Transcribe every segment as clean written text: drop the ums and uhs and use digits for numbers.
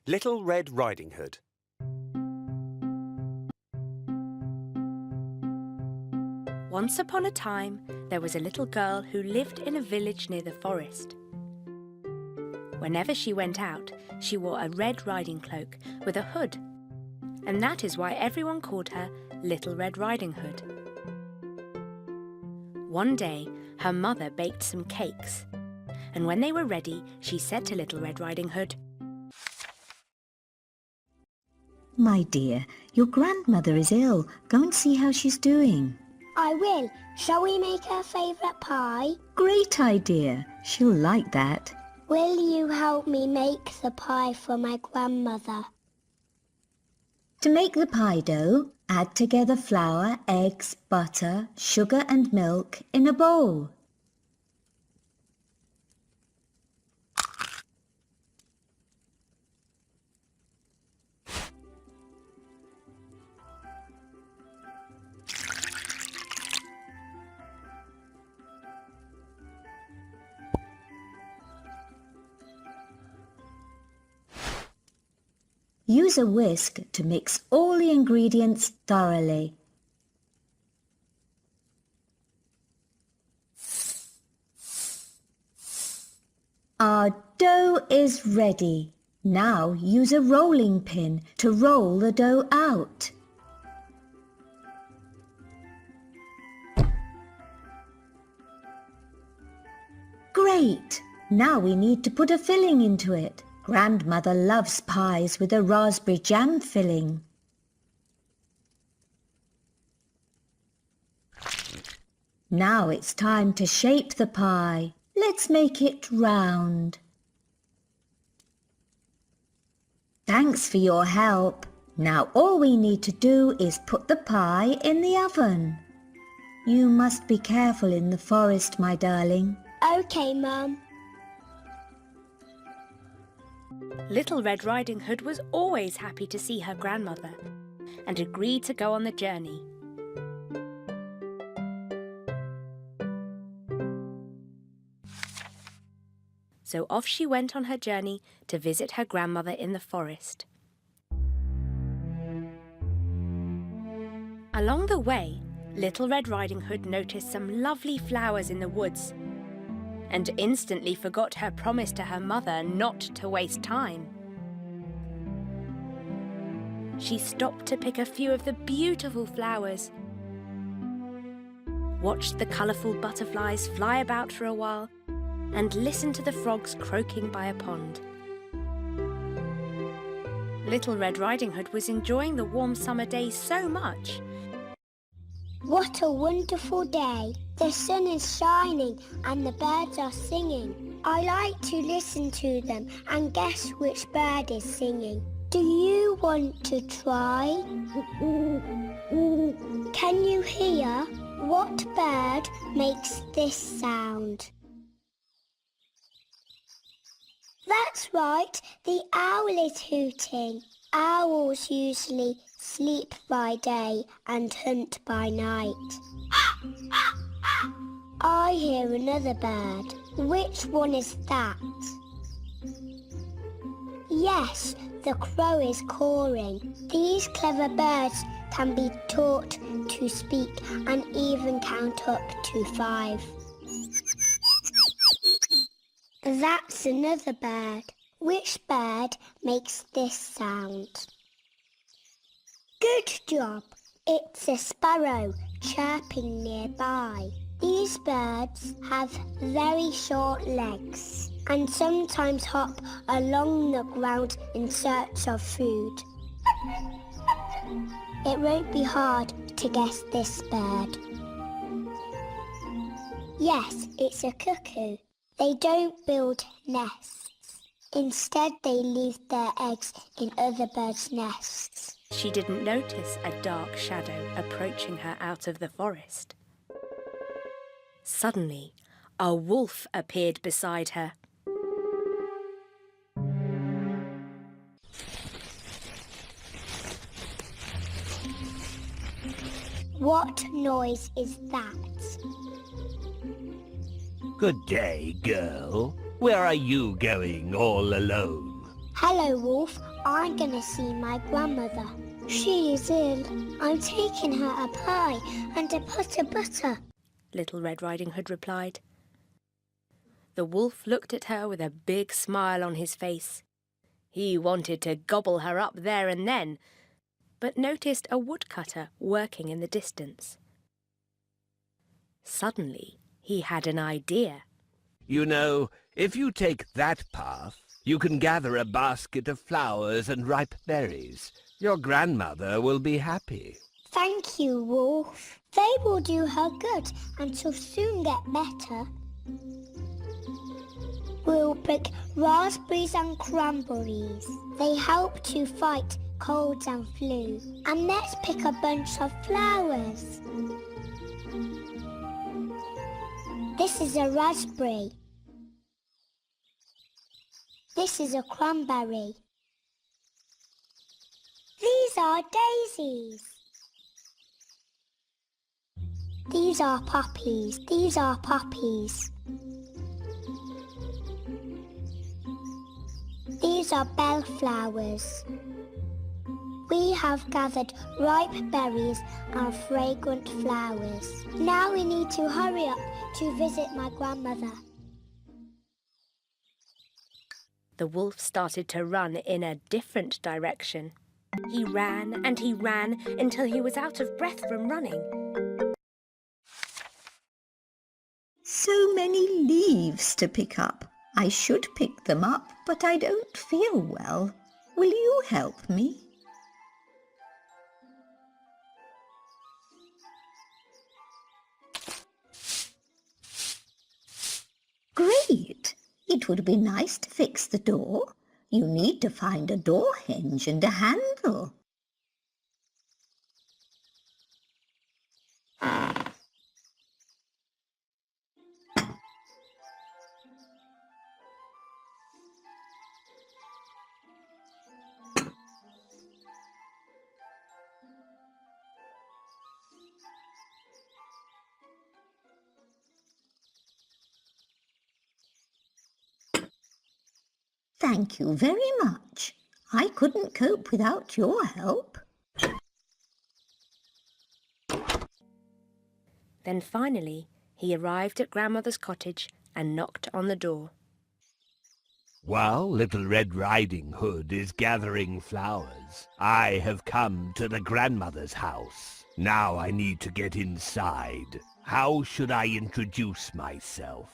Little Red Riding Hood. Once upon a time, there was a little girl who lived in a village near the forest. Whenever she went out, she wore a red riding cloak with a hood, and that is why everyone called her Little Red Riding Hood. One day, her mother baked some cakes, and when they were ready, she said to Little Red Riding Hood, "My dear, your grandmother is ill. Go and see how she's doing." I will. Shall we make her favourite pie? Great idea. She'll like that. Will you help me make the pie for my grandmother? To make the pie dough, add together flour, eggs, butter, sugar and milk in a bowl. Use a whisk to mix all the ingredients thoroughly. Our dough is ready. Now use a rolling pin to roll the dough out. Great! Now we need to put a filling into it. Grandmother loves pies with a raspberry jam filling. Now it's time to shape the pie. Let's make it round. Thanks for your help. Now all we need to do is put the pie in the oven. You must be careful in the forest, my darling. OK, Mum. Little Red Riding Hood was always happy to see her grandmother and agreed to go on the journey. So off she went on her journey to visit her grandmother in the forest. Along the way, Little Red Riding Hood noticed some lovely flowers in the woods and instantly forgot her promise to her mother not to waste time. She stopped to pick a few of the beautiful flowers, watched the colourful butterflies fly about for a while, and listened to the frogs croaking by a pond. Little Red Riding Hood was enjoying the warm summer day so much. What a wonderful day. The sun is shining and the birds are singing. I like to listen to them and guess which bird is singing. Do you want to try? Can you hear? What bird makes this sound? That's right, the owl is hooting. Owls usually sleep by day and hunt by night. I hear another bird. Which one is that? Yes, the crow is cawing. These clever birds can be taught to speak and even count up to 5. That's another bird. Which bird makes this sound? Good job. It's a sparrow chirping nearby. These birds have very short legs and sometimes hop along the ground in search of food. It won't be hard to guess this bird. Yes, it's a cuckoo. They don't build nests. Instead, they leave their eggs in other birds' nests. She didn't notice a dark shadow approaching her out of the forest. Suddenly, a wolf appeared beside her. What noise is that? Good day, girl. Where are you going all alone? Hello, Wolf. I'm gonna see my grandmother. She is ill. I'm taking her a pie and a pot of butter. Little Red Riding Hood replied. The wolf looked at her with a big smile on his face. He wanted to gobble her up there and then, but noticed a woodcutter working in the distance. Suddenly, he had an idea. You know, if you take that path, you can gather a basket of flowers and ripe berries. Your grandmother will be happy. Thank you, Wolf. They will do her good and she'll soon get better. We'll pick raspberries and cranberries. They help to fight colds and flu. And let's pick a bunch of flowers. This is a raspberry. This is a cranberry. These are daisies. These are poppies. These are poppies. These are bellflowers. We have gathered ripe berries and fragrant flowers. Now we need to hurry up to visit my grandmother. The wolf started to run in a different direction. He ran and he ran until he was out of breath from running. So many leaves to pick up. I should pick them up, but I don't feel well. Will you help me? Great! It would be nice to fix the door. You need to find a door hinge and a handle. Thank you very much. I couldn't cope without your help. Then finally, he arrived at Grandmother's cottage and knocked on the door. While Little Red Riding Hood is gathering flowers, I have come to the grandmother's house. Now I need to get inside. How should I introduce myself?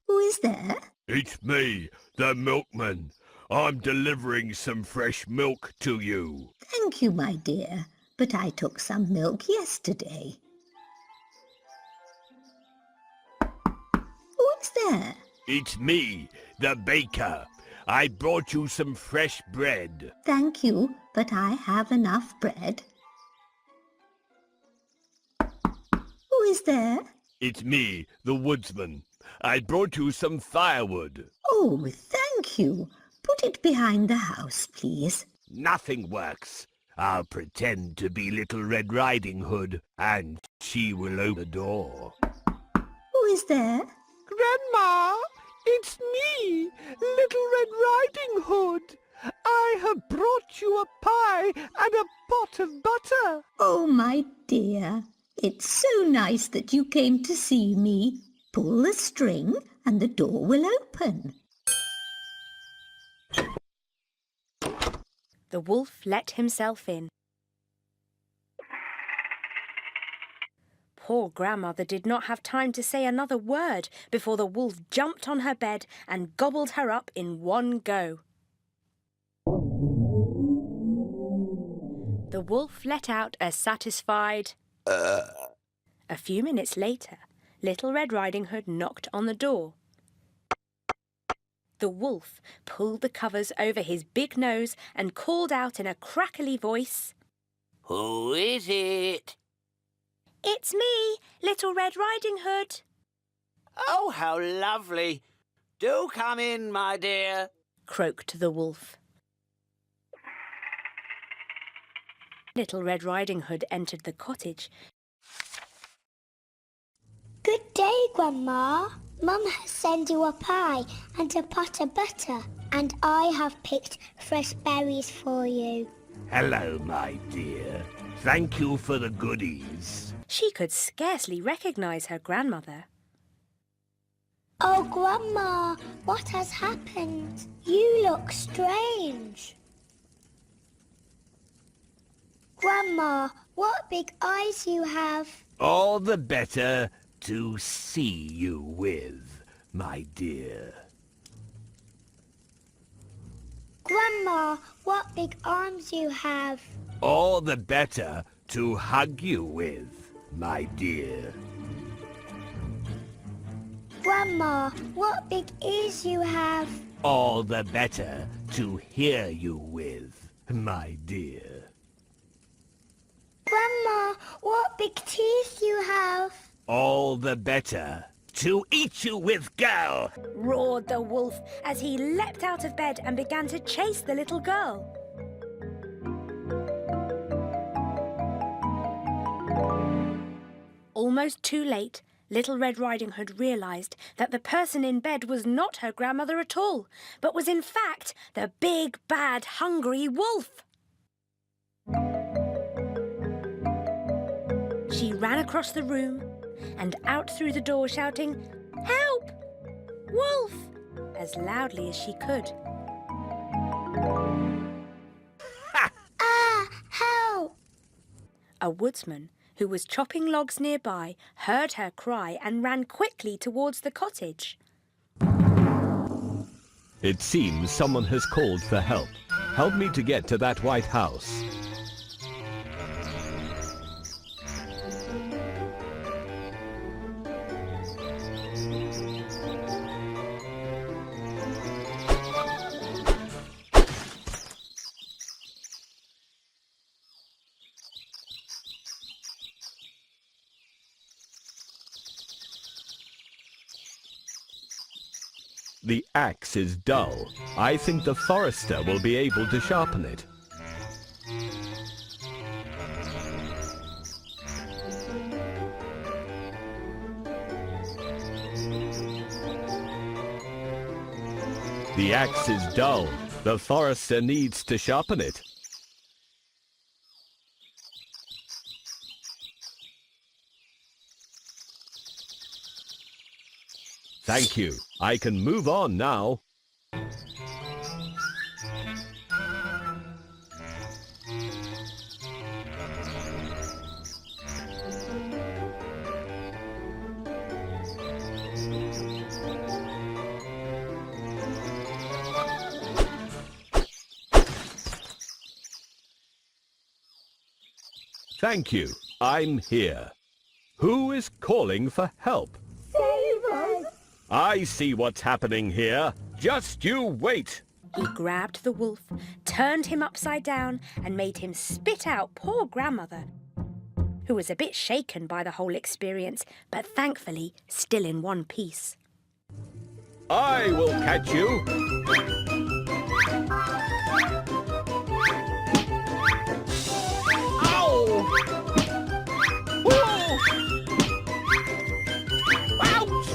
Who is there? It's me, the milkman. I'm delivering some fresh milk to you. Thank you, my dear, but I took some milk yesterday. Who is there? It's me, the baker. I brought you some fresh bread. Thank you, but I have enough bread. Who is there? It's me, the woodsman. I brought you some firewood. Oh, thank you. Put it behind the house, please. Nothing works. I'll pretend to be Little Red Riding Hood, and she will open the door. Who is there? Grandma, it's me, Little Red Riding Hood. I have brought you a pie and a pot of butter. Oh, my dear. It's so nice that you came to see me. Pull the string and the door will open. The wolf let himself in. Poor Grandmother did not have time to say another word before the wolf jumped on her bed and gobbled her up in one go. The wolf let out a satisfied A few minutes later, Little Red Riding Hood knocked on the door. The wolf pulled the covers over his big nose and called out in a crackly voice, Who is it? "It's me, Little Red Riding Hood." Oh, how lovely. Do come in, my dear. Croaked the wolf. Little Red Riding Hood entered the cottage. day, Grandma. Mum has sent you a pie and a pot of butter, and I have picked fresh berries for you. Hello, my dear. Thank you for the goodies. She could scarcely recognise her grandmother. Oh, Grandma, what has happened? You look strange. Grandma, what big eyes you have. All the better to see you with, my dear. Grandma, what big arms you have. All the better to hug you with, my dear. Grandma, what big ears you have. All the better to hear you with, my dear. Grandma, what big teeth you have. All the better to eat you with, girl. Roared the wolf as he leapt out of bed and began to chase the little girl. Almost too late, Little Red Riding Hood realised that the person in bed was not her grandmother at all, but was in fact the big, bad, hungry wolf. She ran across the room and out through the door shouting, "Help! Wolf!" as loudly as she could. Ah, help! A woodsman who was chopping logs nearby heard her cry and ran quickly towards the cottage. It seems someone has called for help. Help me to get to that white house. The axe is dull. I think the forester will be able to sharpen it. The axe is dull. The forester needs to sharpen it. Thank you. I can move on now. Thank you. I'm here. Who is calling for help? Save us! I see what's happening here. Just you wait. He grabbed the wolf, turned him upside down and made him spit out poor grandmother, who was a bit shaken by the whole experience, but thankfully still in one piece. I will catch you. Ow! Whoa! Ouch!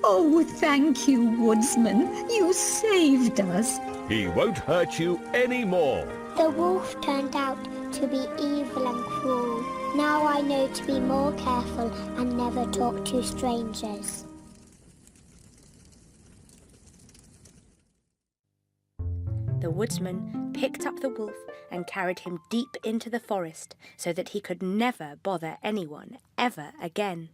Oh, thank you, woodsman. You saved us. He won't hurt you anymore. The wolf turned out to be evil and cruel. Now I know to be more careful and never talk to strangers. The woodsman picked up the wolf and carried him deep into the forest so that he could never bother anyone ever again.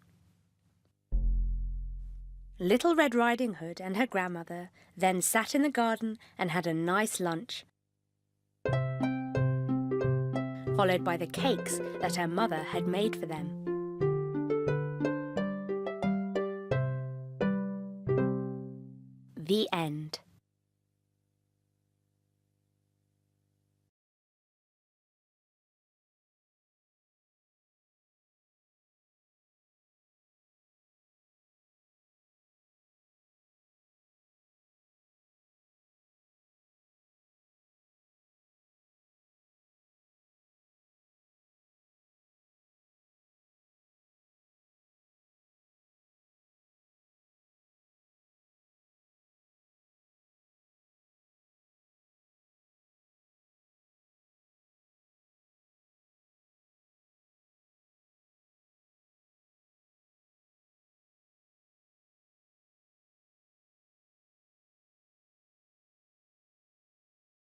Little Red Riding Hood and her grandmother then sat in the garden and had a nice lunch, followed by the cakes that her mother had made for them. The end.